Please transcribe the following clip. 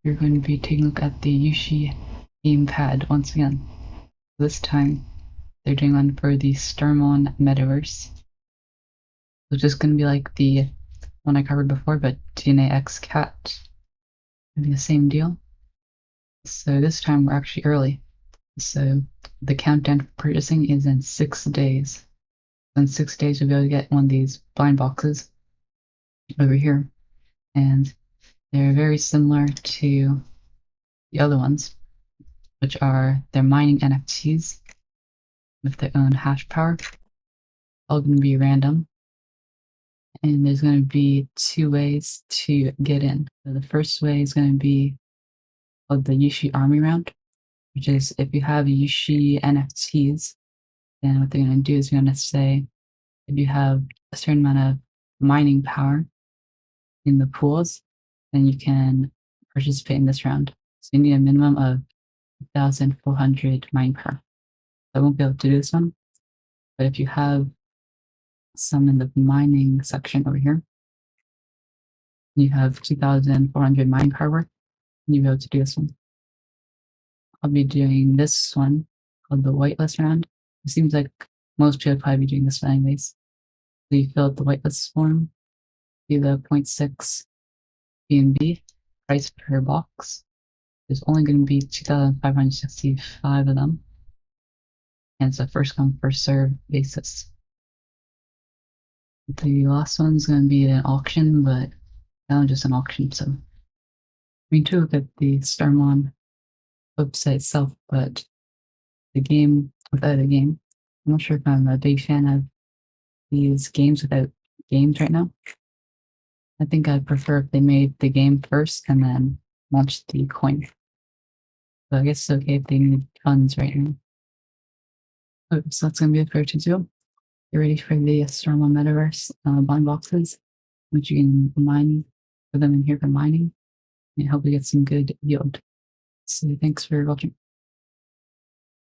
we're going to be taking a look at the Yooshi Gamepad once again. This time, they're doing one for the Starmon Metaverse. It's just going to be like the one I covered before, but DNA X Cat. It'll be the same deal. So this time we're actually early. So the countdown for purchasing is in 6 days. In 6 days, you'll be able to get one of these blind boxes over here. And they're very similar to the other ones, which are they're mining NFTs with their own hash power. All going to be random. And there's going to be 2 ways to get in. So the first way is going to be called the Yooshi Army Round, which is if you have Yooshi NFTs, then what they're going to do is they're going to say if you have a certain amount of mining power in the pools, then you can participate in this round. So you need a minimum of 1,400 mining power. I won't be able to do this one, but if you have some in the mining section over here, you have 2,400 mining power worth, and you'll be able to do this one. I'll be doing this one called the whitelist round. It seems like most people will probably be doing this one anyways. So you fill out the whitelist form, do the 0.6 BNB price per box. There's only going to be 2,565 of them, and it's a first come first serve basis. The last one's going to be an auction, but that one's just an auction. So we do look at the Starmon website itself, but the game without a game. I'm not sure if I'm a big fan of these games without games right now. I think I'd prefer if they made the game first and then launched the coin. But I guess it's okay if they need funds right now. Okay, so that's going to be it for tutorial. Get ready for the Starmon Metaverse blind boxes, which you can mine for them in here for mining, and help you get some good yield. So thanks for watching.